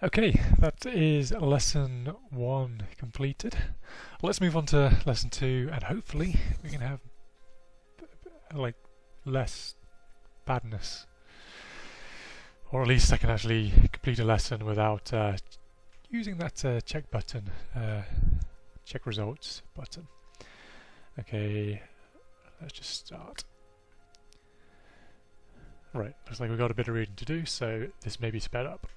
Okay, that is lesson 1 completed. Let's move on to lesson 2, and hopefully we can have like less badness, or at least I can actually complete a lesson without using that check button, check results button. Okay, let's just start. Right, looks like we've got a bit of reading to do, so this may be sped up.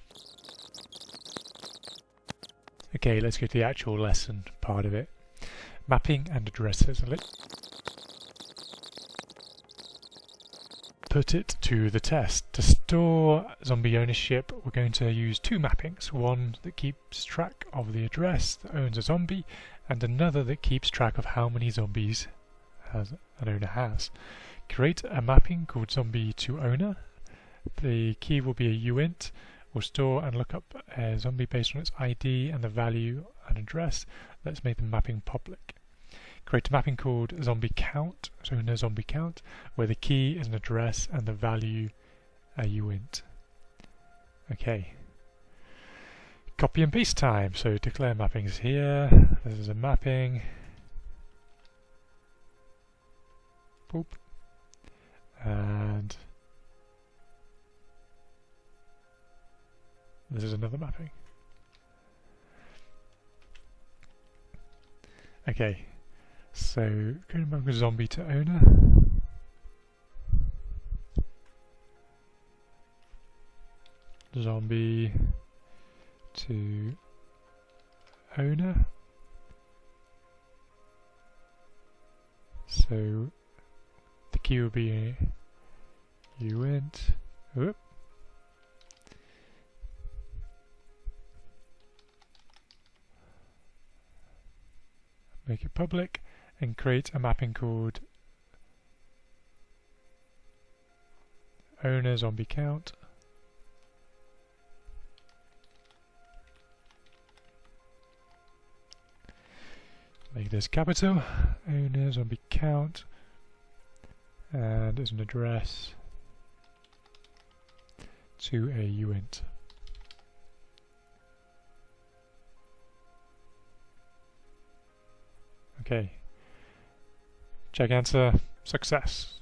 Okay, let's go to the actual lesson part of it. Mapping and addresses. Put it to the test. To store zombie ownership, we're going to use 2 mappings. One that keeps track of the address that owns a zombie, and another that keeps track of how many zombies an owner has. Create a mapping called zombie to owner. The key will be a uint. We'll store and look up a zombie based on its ID and the value and address. Let's make the mapping public. Create a mapping called zombie count, so owner zombie count, where the key is an address and the value a uint. Okay. Copy and paste time. So declare mappings here. This is a mapping. Boop. And this is another mapping. Okay, so create a mapping zombie to owner. Zombie to owner. So the key will be uint. Whoop. Make it public and create a mapping called owner zombie count. Make this capital, owner zombie count, and as an address to a uint. Okay, check answer, success.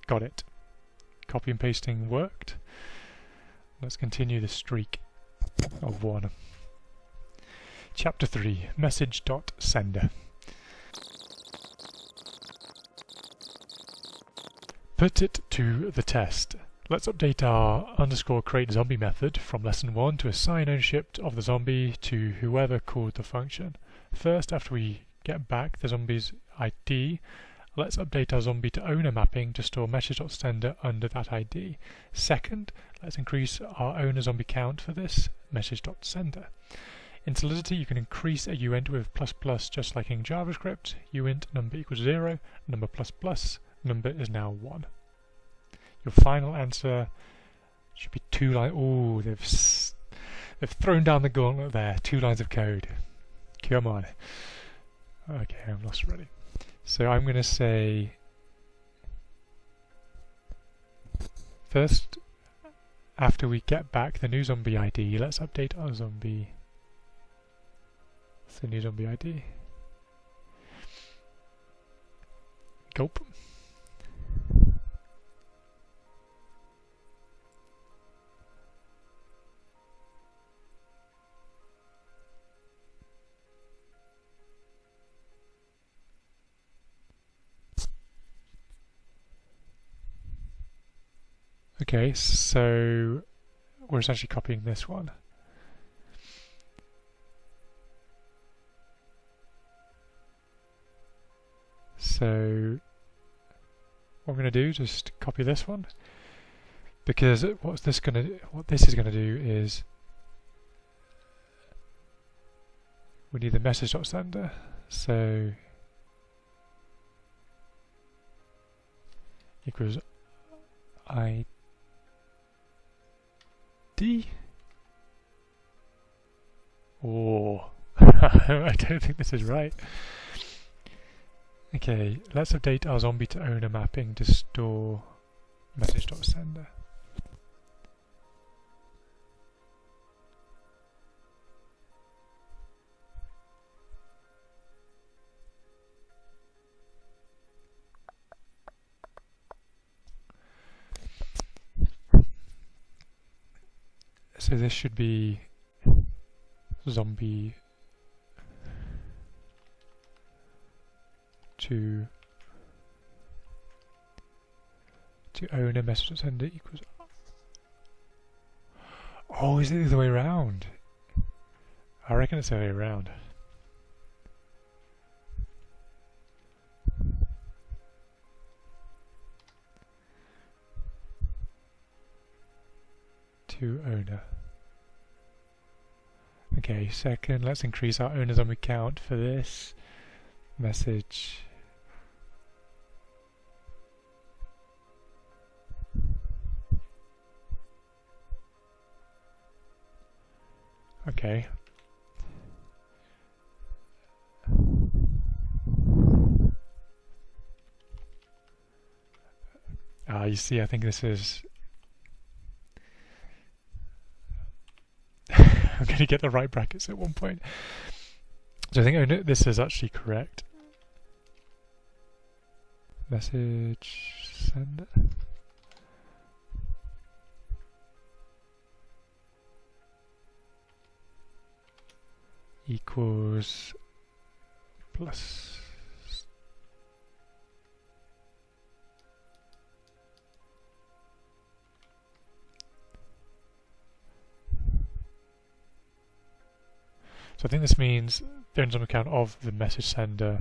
Got it. Copy and pasting worked. Let's continue the streak of 1. Chapter 3, message.sender. Put it to the test. Let's update our _create zombie method from lesson 1 to assign ownership of the zombie to whoever called the function. First, after we get back the zombie's ID, let's update our zombie to owner mapping to store message.sender under that ID. Second, let's increase our owner zombie count for this message.sender. In Solidity, you can increase a uint with ++ just like in JavaScript. Uint number equals 0, number ++ number is now 1. Your final answer should be 2 lines. Ooh, they've thrown down the gauntlet there. 2 lines of code. Come on. Okay, I've lost already. So I'm going to say first, after we get back the new zombie ID, let's update our zombie. It's the new zombie ID. Gulp. Okay, so we're essentially copying this one. So what I'm going to do, just copy this one, because what this is going to do is we need the message.sender. So equals ID. Oh, I don't think this is right. Okay, let's update our zombie to owner mapping to store message.sender. So this should be zombie to owner message sender equals. Oh, is it the other way around? I reckon it's the other way around. To owner. Okay, second, let's increase our owner zombie count for this message. Okay. You see, I think this is... I'm going to get the right brackets at one point. So I think this is actually correct. Message sender. Equals plus. So I think this means the owner account of the message sender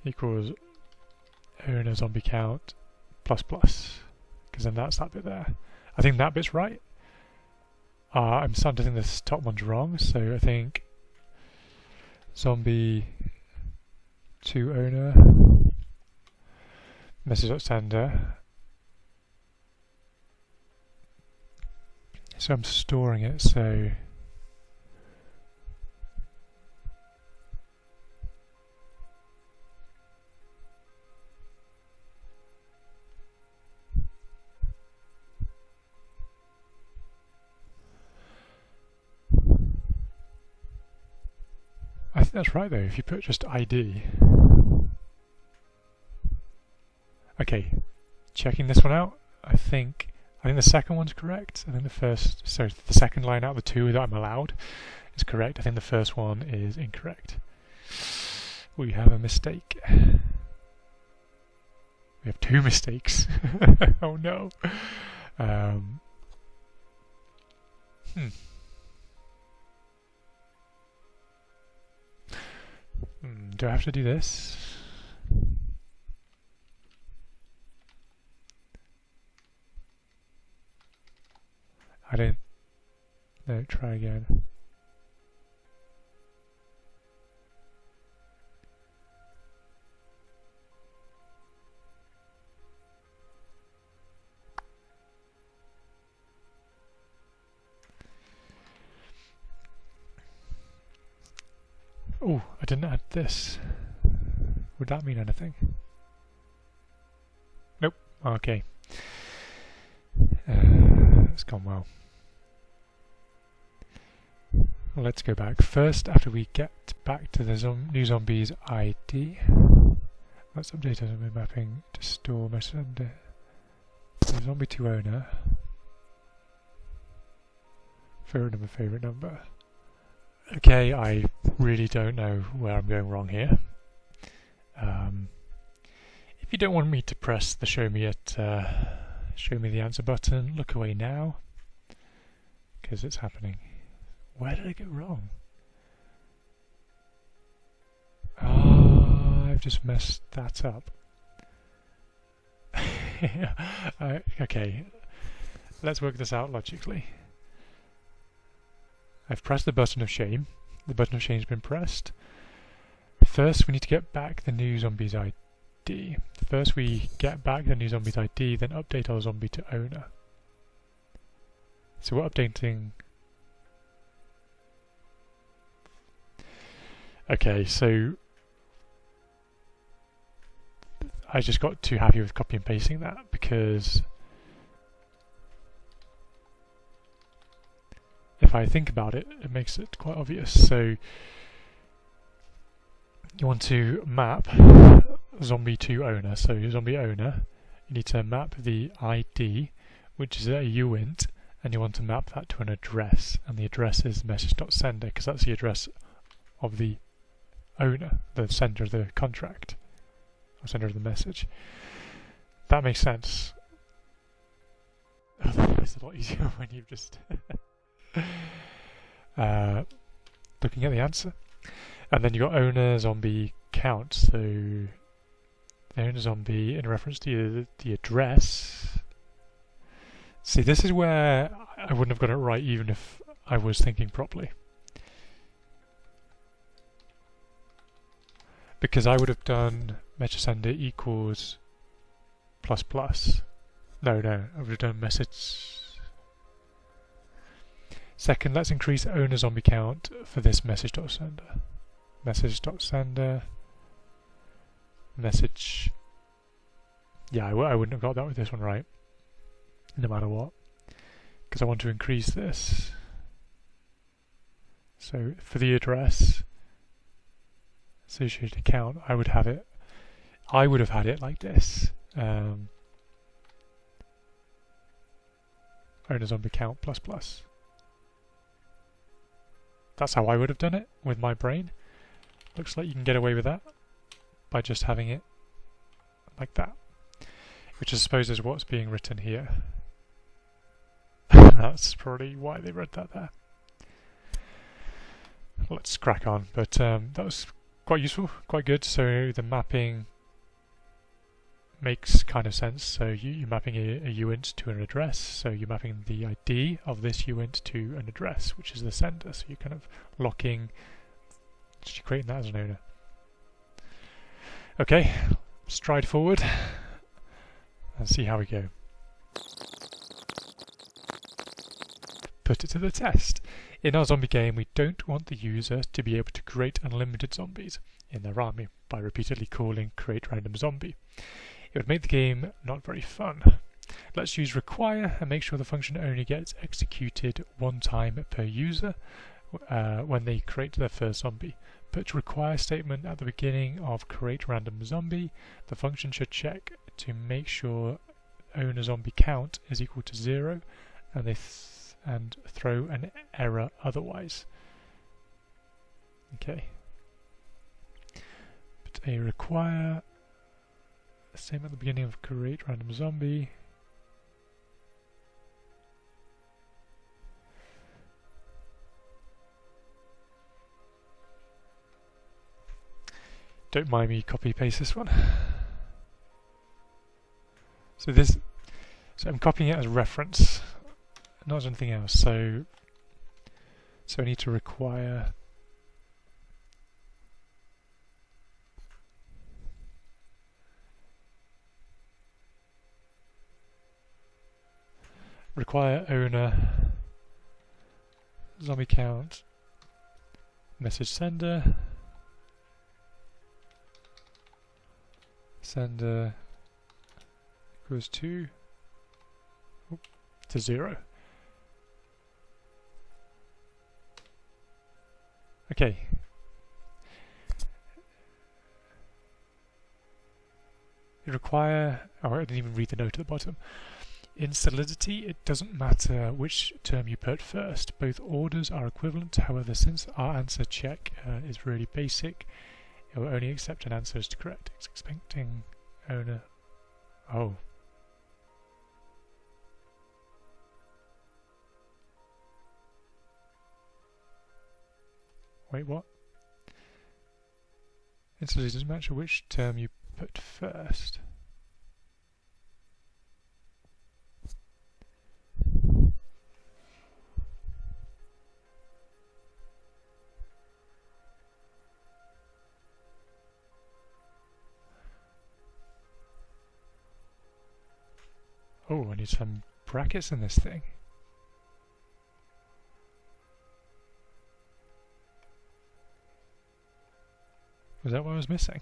equals owner zombie count plus plus, because then that's that bit there. I think that bit's right. I'm starting to think this top one's wrong, so I think zombie to owner message.sender. So I'm storing it, so I think that's right though, if you put just ID. Okay, checking this one out, I think the second one's correct. I think the second line out of the two that I'm allowed is correct. I think the first one is incorrect. We have a mistake. We have two mistakes. Oh no. Do I have to do this? I don't... No, try again. Oh, I didn't add this. Would that mean anything? Nope. Okay. It's gone well. Let's go back. First, after we get back to the new zombie's ID, let's update our zombie mapping to store message under zombie to owner. Favorite number. Okay, I really don't know where I'm going wrong here. If you don't want me to press the show me the answer button, look away now, because it's happening. Where did I go wrong? I've just messed that up. Okay, let's work this out logically. I've pressed the button of shame. The button of shame has been pressed. First, we need to get back the new zombie's ID. First, we get back the new zombie's ID, then update our zombie to owner. So we're updating. Okay, so I just got too happy with copy and pasting that, because if I think about it, it makes it quite obvious. So you want to map zombie to owner. So zombie owner, you need to map the ID, which is a uint, and you want to map that to an address, and the address is message.sender because that's the address of the owner, the sender of the contract, or sender of the message. That makes sense. It's a lot easier when you've just looking at the answer. And then you got owner zombie count. So the owner zombie in reference to the address. See, this is where I wouldn't have got it right even if I was thinking properly. Because I would have done message sender equals plus plus. No, I would have done message. Second, let's increase owner zombie count for this message.sender. Message.sender. Message. Yeah, I wouldn't have got that with this one right. No matter what. Because I want to increase this. So for the address associated account, I would have it like this. Owner zombie count plus plus. That's how I would have done it with my brain. Looks like you can get away with that by just having it like that, which I suppose is what's being written here. That's probably why they wrote that there. Let's crack on, but that was quite useful, quite good. So the mapping makes kind of sense. So you're mapping a uint to an address, so you're mapping the ID of this uint to an address, which is the sender. So you're kind of locking, you're creating that as an owner. Okay, stride forward and see how we go. Put it to the test. In our zombie game, we don't want the user to be able to create unlimited zombies in their army by repeatedly calling create random zombie. It would make the game not very fun. Let's use require and make sure the function only gets executed one time per user when they create their first zombie. Put require statement at the beginning of create random zombie. The function should check to make sure owner zombie count is equal to 0 and throw an error otherwise. Okay. Put a require statement at the beginning of create random zombie. Don't mind me copy paste this one. So I'm copying it as reference, not as anything else. So I need to require owner zombie count message sender equals to 0. Okay. You require, oh, I didn't even read the note at the bottom. In solidity, it doesn't matter which term you put first. Both orders are equivalent. However, since our answer check is really basic, it will only accept an answer as correct. It's expecting owner. Oh. Wait, what? In solidity, it doesn't matter which term you put first. Oh, I need some brackets in this thing. Was that what I was missing?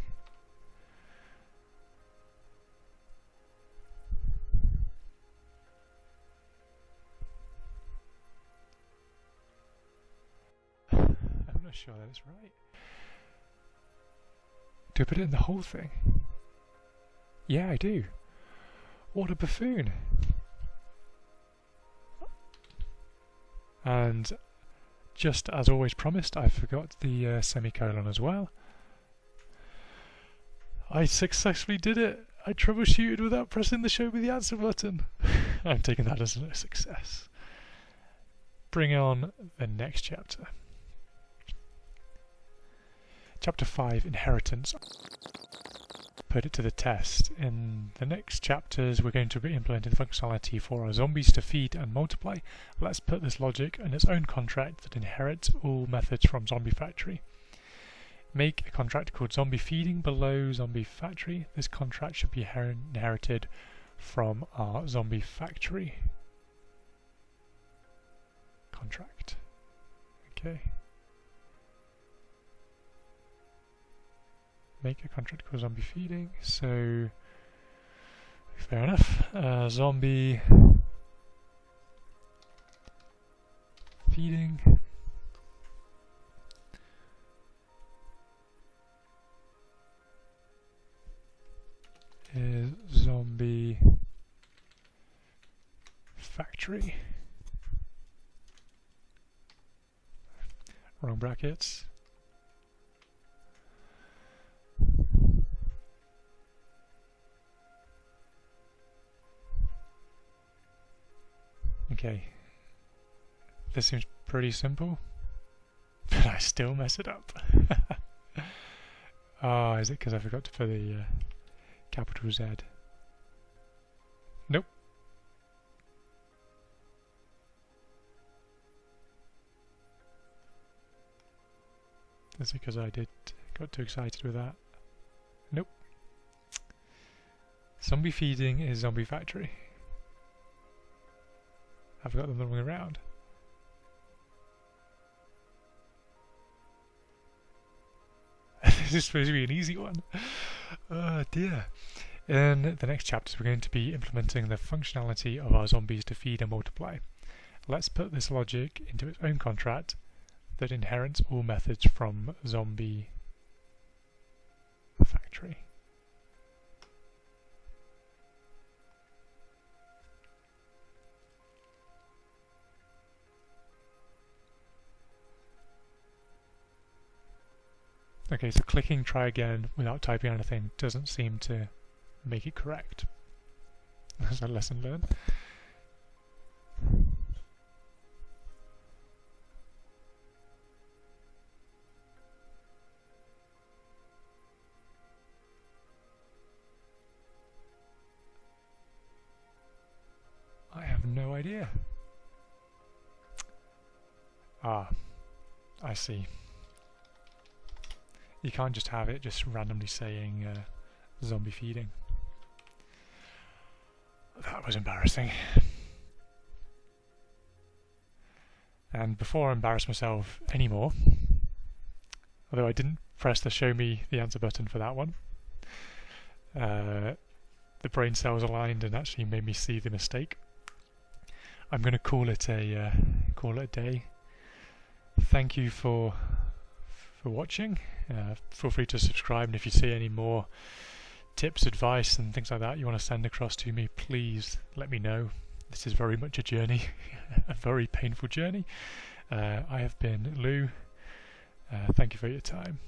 I'm not sure that's right. Do I put it in the whole thing? Yeah, I do. What a buffoon. And just as always promised, I forgot the semicolon as well. I successfully did it. I troubleshooted without pressing the show me the answer button. I'm taking that as a success. Bring on the next chapter. Chapter 5, Inheritance. Put it to the test. In the next chapters we're going to be implementing the functionality for our zombies to feed and multiply. Let's put this logic in its own contract that inherits all methods from Zombie Factory. Make a contract called Zombie Feeding below Zombie Factory. This contract should be inherited from our Zombie Factory contract. Okay. Make a contract called Zombie Feeding. So, fair enough. Zombie Feeding. Is Zombie Factory. Wrong brackets. Okay. This seems pretty simple, but I still mess it up. Oh, is it because I forgot to put the capital Z? Nope. Is it because I got too excited with that? Nope. Zombie Feeding is Zombie Factory. I've got them the wrong way around. This is supposed to be an easy one. Oh dear. In the next chapters we're going to be implementing the functionality of our zombies to feed and multiply. Let's put this logic into its own contract that inherits all methods from Zombie Factory. Okay, so clicking try again without typing anything doesn't seem to make it correct. That's a lesson learned. I have no idea. Ah, I see. You can't just have it just randomly saying zombie feeding. That was embarrassing. And before I embarrass myself anymore, although I didn't press the show me the answer button for that one, the brain cells aligned and actually made me see the mistake. I'm going to call it a day. Thank you for watching. Feel free to subscribe, and if you see any more tips, advice and things like that you want to send across to me, please let me know. This is very much a journey, a very painful journey. I have been Lou. Thank you for your time.